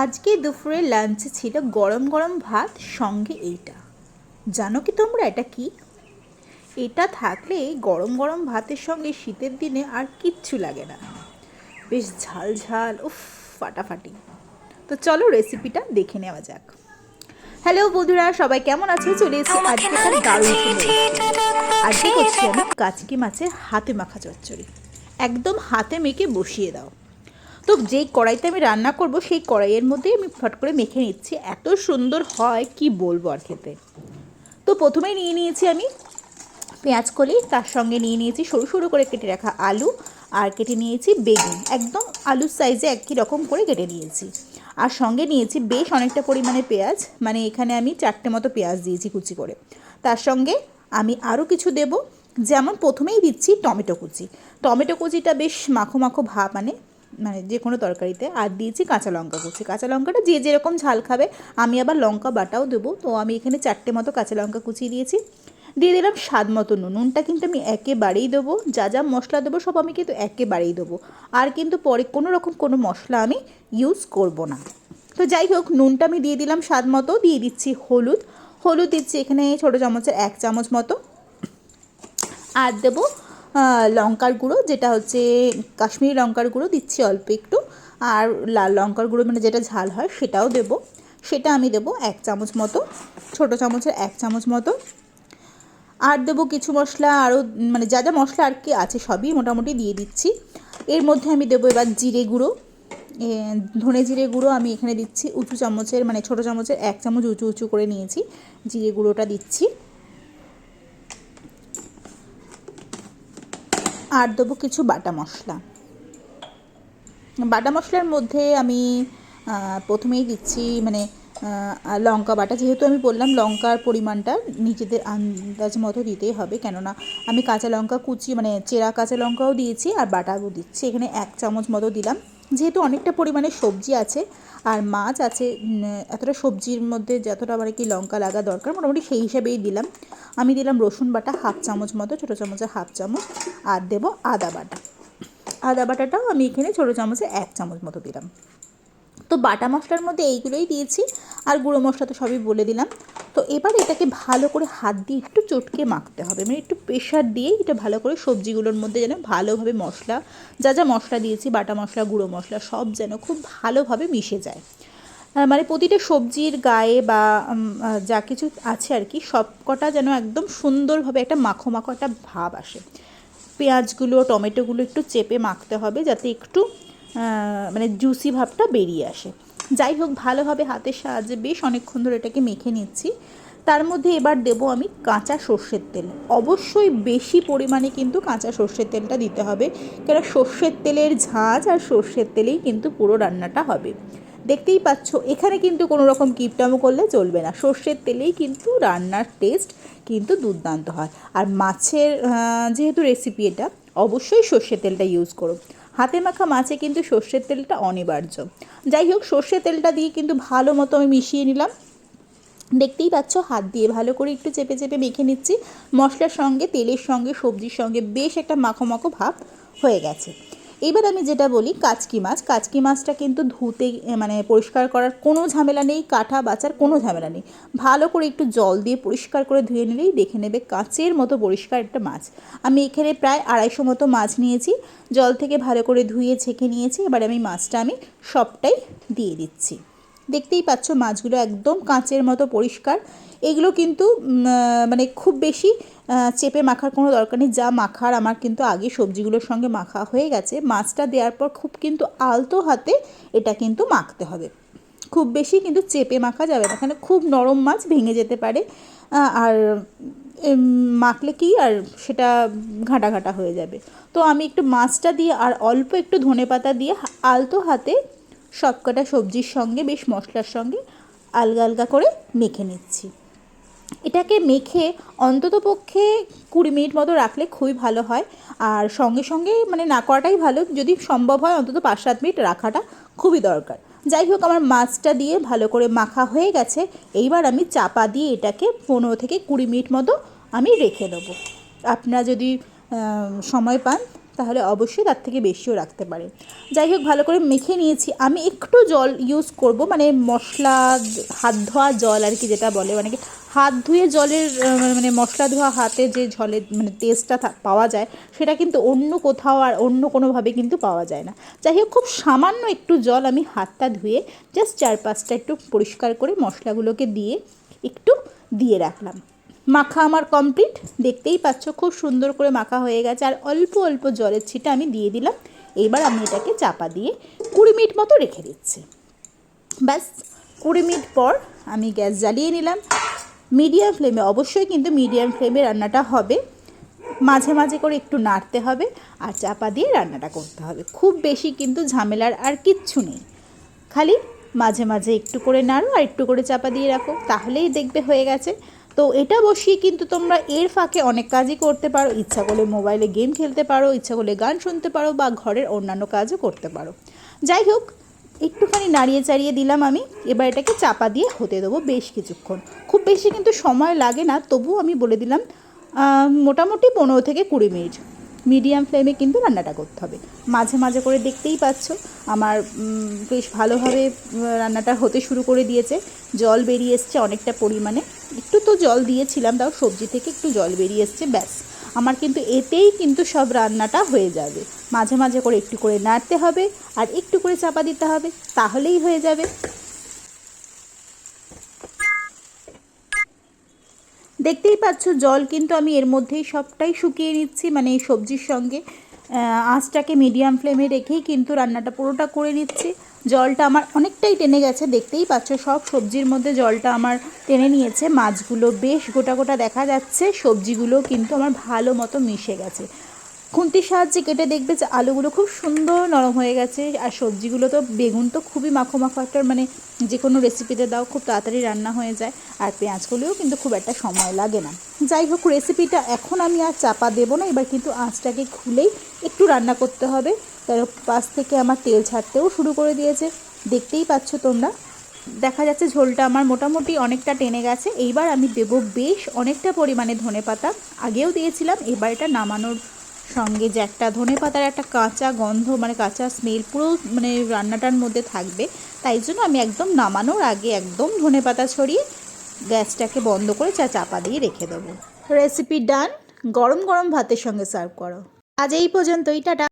আজকে দুপুরে লাঞ্চে ছিল গরম গরম ভাত, সঙ্গে এইটা। জানো কি তোমরা এটা কি? এটা থাকলে গরম গরম ভাতের সঙ্গে শীতের দিনে আর কিচ্ছু লাগে না। বেশ ঝাল ঝাল, উফ, ফাটাফাটি। তো চলো রেসিপিটা দেখে নেওয়া যাক। হ্যালো বন্ধুরা, সবাই কেমন আছো? চলে এসেছি আজকে একটা দারুণ সুন্দর রেসিপি। আজকে করছি আমি কাচকি মাছের হাতে মাখা চচ্চড়ি। একদম হাতে মেখে বসিয়ে দাও। তো যেই কড়াইতে আমি রান্না করব সেই কড়াইয়ের মধ্যেই আমি ফট করে মেখে নিচ্ছি। এত সুন্দর হয় কি বলবো আর খেতে। তো প্রথমেই নিয়ে নিয়েছি আমি পেঁয়াজ কলি, তার সঙ্গে নিয়ে নিয়েছি সরু সরু করে কেটে রাখা আলু, আর কেটে নিয়েছি বেগুন, একদম আলুর সাইজে একই রকম করে কেটে নিয়েছি। আর সঙ্গে নিয়েছি বেশ অনেকটা পরিমাণে পেঁয়াজ, মানে এখানে আমি 4টে মতো পেঁয়াজ দিয়েছি কুচি করে। তার সঙ্গে আমি আরও কিছু দেব, যেমন প্রথমেই দিচ্ছি টমেটো কুচি। টমেটো কুচিটা বেশ মাখো মাখো ভাব মানে মানে যে কোনো তরকারিতে। আর দিয়েছি কাঁচা লঙ্কা কুচি। কাঁচা লঙ্কাটা যে যেরকম ঝাল খাবে, আমি আবার লঙ্কা বাটাও দেবো। তো আমি এখানে 4টে মতো কাঁচা লঙ্কা কুচি দিয়েছি। দিয়ে দিলাম স্বাদ মতো নুন। নুনটা কিন্তু আমি একেবারেই দেবো, যা যা মশলা দেবো সব আমি কিন্তু একেবারেই দেবো। আর কিন্তু পরে কোনো রকম কোনো মশলা আমি ইউজ করব না। তো যাই হোক, নুনটা আমি দিয়ে দিলাম স্বাদ মতো। দিয়ে দিচ্ছি হলুদ। হলুদ দিচ্ছি এখানে ছোটো চামচের 1 চামচ মতো। আর দেবো লঙ্কার গুঁড়ো, যেটা হচ্ছে কাশ্মীরি লঙ্কার গুঁড়ো দিচ্ছি অল্প একটু। আর লাল লঙ্কার গুঁড়ো মানে যেটা ঝাল হয় সেটাও দেবো। সেটা আমি দেবো 1 চামচ মতো, ছোটো চামচের 1 চামচ মতো। আর দেবো কিছু মশলা আরও, মানে যা যা মশলা আর কি আছে সবই মোটামুটি দিয়ে দিচ্ছি। এর মধ্যে আমি দেবো এবার জিরে গুঁড়ো, ধনে জিরে গুঁড়ো আমি এখানে দিচ্ছি উঁচু চামচের, মানে ছোটো চামচের 1 চামচ উঁচু উঁচু করে নিয়েছি জিরে গুঁড়োটা দিচ্ছি। আর দেবো কিছু বাটা মশলা। বাটা মশলার মধ্যে আমি প্রথমেই দিচ্ছি মানে লঙ্কা বাটা। যেহেতু আমি বললাম লঙ্কার পরিমাণটা নিজেদের আন্দাজ মতো দিতেই হবে, কেননা আমি কাঁচা লঙ্কা কুচি মানে চেরা কাঁচা লঙ্কাও দিয়েছি আর বাটাও দিচ্ছি। এখানে 1 চামচ মতো দিলাম। যেহেতু অনেকটা পরিমাণে সবজি আছে আর মাছ আছে, এতটা সবজির মধ্যে যতটা মানে কি লঙ্কা লাগা দরকার মোটামুটি সেই হিসাবেই দিলাম। আমি দিলাম রসুন বাটা 1/2 চামচ মতো, ছোটো চামচের 1/2 চামচ। আর দেবো আদা বাটা। আদা বাটাটাও আমি এখানে ছোটো চামচে 1 চামচ মতো দিলাম। তো বাটা মশলার মধ্যে এইগুলোই দিয়েছি, আর গুঁড়ো মশলা তো সবই বলে দিলাম। তো এবার এটাকে ভালো করে হাত দিয়ে একটু চটকে মাখতে হবে, মানে একটু প্রেশার দিয়ে এটা ভালো করে সবজিগুলোর মধ্যে যেন ভালোভাবে মশলা, যা যা মশলা দিয়েছি বাটা মশলা গুঁড়ো মশলা সব যেন খুব ভালোভাবে মিশে যায়। মানে প্রতিটা সবজির গায়ে বা যা কিছু আছে আর কি সব কটা যেন একদম সুন্দরভাবে একটা মাখো মাখো একটা ভাব আসে। পেঁয়াজগুলো টমেটোগুলো একটু চেপে মাখতে হবে, যাতে একটু মানে জুসি ভাবটা বেরিয়ে আসে। যাই হোক, ভালোভাবে হাতের সাহায্যে বেশ অনেকক্ষণ ধরে এটাকে মেখে নিচ্ছি। তার মধ্যে এবার দেবো আমি কাঁচা সর্ষের তেল। অবশ্যই বেশি পরিমাণে কিন্তু কাঁচা সর্ষের তেলটা দিতে হবে, কেন সর্ষের তেলের ঝাঁঝ আর সর্ষের তেলেই কিন্তু পুরো রান্নাটা হবে। দেখতেই পাচ্ছ, এখানে কিন্তু কোনো রকম কিপটামো করলে চলবে না। সর্ষের তেলেই কিন্তু রান্নার টেস্ট কিন্তু দুর্দান্ত হয়। আর মাছের যেহেতু রেসিপি এটা, অবশ্যই সর্ষের তেলটা ইউজ করো। হাতে মাখা মাছে কিন্তু সর্ষের তেলটা অনিবার্য। যাই হোক, সর্ষের তেলটা দিয়ে কিন্তু ভালো মতো আমি মিশিয়ে নিলাম। দেখতেই পাচ্ছ, হাত দিয়ে ভালো করে একটু চেপে চেপে মেখে নিচ্ছি। মশলার সঙ্গে তেলের সঙ্গে সবজির সঙ্গে বেশ একটা মাখো মাখো ভাব হয়ে গেছে। এবার আমি যেটা বলি, কাচকি মাছটা কিন্তু ধুতে মানে পরিষ্কার করার কোনো ঝামেলা নেই, কাটা বাছার কোনো ঝামেলা নেই। ভালো করে একটু জল দিয়ে পরিষ্কার করে ধুয়ে নিলেই দেখে নেবে কাচের মতো পরিষ্কার একটা মাছ। আমি এখানে প্রায় 250 মতো মাছ নিয়েছি, জল থেকে ভালো করে ধুয়ে ছেঁকে নিয়েছি। এবার আমি মাছটা আমি সবটাই দিয়ে দিচ্ছি। দেখতেই পাচ্ছ মাছগুলো একদম কাঁচের মতো পরিষ্কার। এগুলো কিন্তু মানে খুব বেশি চেপে মাখার কোনো দরকার নেই। যা মাখার আমার কিন্তু আগে সবজিগুলোর সঙ্গে মাখা হয়ে গেছে। মাছটা দেওয়ার পর খুব কিন্তু আলতো হাতে এটা কিন্তু মাখতে হবে। খুব বেশি কিন্তু চেপে মাখা যাবে না, এখানে খুব নরম মাছ ভেঙে যেতে পারে। আর মাখলে কি আর সেটা ঘাঁটা ঘাঁটা হয়ে যাবে। তো আমি একটু মাছটা দিয়ে আর অল্প একটু ধনেপাতা দিয়ে আলতো হাতে সবকটা সবজির সঙ্গে বেশ মশলার সঙ্গে আলগা আলগা করে মেখে নিচ্ছি। এটাকে মেখে অন্ততপক্ষে 20 মিনিট মতো রাখলে খুবই ভালো হয়। আর সঙ্গে সঙ্গে মানে না করাটাই ভালো, যদি সম্ভব হয় অন্তত 5-7 মিনিট রাখাটা খুবই দরকার। যাই হোক, আমার মাছটা দিয়ে ভালো করে মাখা হয়ে গেছে। এইবার আমি চাপা দিয়ে এটাকে 15 থেকে 20 মিনিট মতো আমি রেখে দেবো। আপনারা যদি সময় পান তাহলে অবশ্যই তার থেকে বেশিও রাখতে পারে। যাই হোক, ভালো করে মেখে নিয়েছি। আমি একটু জল ইউজ করব, মানে মশলা হাত ধোয়া জল আর কি, যেটা বলে মানে কি হাত ধুয়ে জলের মানে মশলা ধোয়া হাতে যে জলের মানে টেস্টটা পাওয়া যায়, সেটা কিন্তু অন্য কোথাও আর অন্য কোনোভাবে কিন্তু পাওয়া যায় না। যাই হোক, খুব সামান্য একটু জল আমি হাতটা ধুয়ে জাস্ট 4-5টা একটু পরিষ্কার করে মশলাগুলোকে দিয়ে একটু দিয়ে রাখলাম। মাখা আমার কমপ্লিট, দেখতেই পাচ্ছ খুব সুন্দর করে মাখা হয়ে গেছে। আর অল্প অল্প জলের ছিটা আমি দিয়ে দিলাম। এবার আমি এটাকে চাপা দিয়ে 20 মিনিট মতো রেখে দিচ্ছি। ব্যাস 20 মিনিট পর আমি গ্যাস জ্বালিয়ে নিলাম। মিডিয়াম ফ্লেমে, অবশ্যই কিন্তু মিডিয়াম ফ্লেমে রান্নাটা হবে। মাঝে মাঝে করে একটু নাড়তে হবে আর চাপা দিয়ে রান্নাটা করতে হবে। খুব বেশি কিন্তু ঝামেলার আর কিচ্ছু নেই, খালি মাঝে মাঝে একটু করে নাড়ো আর একটু করে চাপা দিয়ে রাখো, তাহলেই দেখবে হয়ে গেছে। তো এটা বসিয়ে কিন্তু তোমরা এর ফাঁকে অনেক কাজই করতে পারো। ইচ্ছা করলে মোবাইলে গেম খেলতে পারো, ইচ্ছা করলে গান শুনতে পারো, বা ঘরের অন্যান্য কাজও করতে পারো। যাই হোক, একটুখানি নাড়িয়ে চাড়িয়ে দিলাম আমি। এবার এটাকে চাপা দিয়ে হতে দেবো বেশ কিছুক্ষণ। খুব বেশি কিন্তু সময় লাগে না, তবুও আমি বলে দিলাম মোটামুটি 15 থেকে 20 মিনিট মিডিয়াম ফ্লেমে কিন্তু রান্নাটা করতে হবে। মাঝে মাঝে করে দেখতেই পাচ্ছ আমার বেশ ভালোভাবে রান্নাটা হতে শুরু করে দিয়েছে। জল বেরিয়ে এসছে অনেকটা পরিমাণে, একটু তো জল দিয়েছিলাম, তাও সবজি থেকে একটু জল বেরিয়ে এসছে। ব্যাস আমার কিন্তু এতেই কিন্তু সব রান্নাটা হয়ে যাবে। মাঝে মাঝে করে একটু করে নাড়তে হবে আর একটু করে চাপা দিতে হবে, তাহলেই হয়ে যাবে। দেখতেই পাচ্ছ জল কিন্তু আমি এর মধ্যেই সবটাই শুকিয়ে নিচ্ছি, মানে এই সবজির সঙ্গে আঁচটাকে মিডিয়াম ফ্লেমে রেখেই কিন্তু রান্নাটা পুরোটা করে নিচ্ছি। জলটা আমার অনেকটাই টেনে গেছে, দেখতেই পাচ্ছ সব সবজির মধ্যে জলটা আমার টেনে নিয়েছে। মাছগুলো বেশ গোটা গোটা দেখা যাচ্ছে, সবজিগুলো কিন্তু আমার ভালো মতো মিশে গেছে। খুন্তির সাহায্যে কেটে দেখবে যে আলুগুলো খুব সুন্দর নরম হয়ে গেছে। আর সবজিগুলো তো, বেগুন তো খুবই মাখো মাখো একটা, মানে যে কোনো রেসিপিতে দাও খুব তাড়াতাড়ি রান্না হয়ে যায়। আর পেঁয়াজগুলোও কিন্তু খুব একটা সময় লাগে না। যাই হোক, রেসিপিটা এখন আমি আর চাপা দেবো না। এবার কিন্তু আঁচটাকে খুলেই একটু রান্না করতে হবে। তার পাশ থেকে আমার তেল ছাড়তেও শুরু করে দিয়েছে, দেখতেই পাচ্ছ তোমরা। দেখা যাচ্ছে ঝোলটা আমার মোটামুটি অনেকটা টেনে গেছে। এইবার আমি দেবো বেশ অনেকটা পরিমাণে ধনেপাতা, আগেও দিয়েছিলাম। এবার এটা নামানোর সঙ্গে যে একটা ধনেপাতার একটা কাঁচা গন্ধ, মানে কাঁচা স্মেল পুরো মানে রান্নাটার মধ্যে থাকবে, তাই জন্য আমি একদম নামানোর আগে একদম ধনেপাতা ছড়িয়ে গ্যাসটাকে বন্ধ করে চাপা দিয়ে রেখে দেবো। রেসিপি ডান। গরম গরম ভাতের সঙ্গে সার্ভ করো। আজ এই পর্যন্তই, টাটা।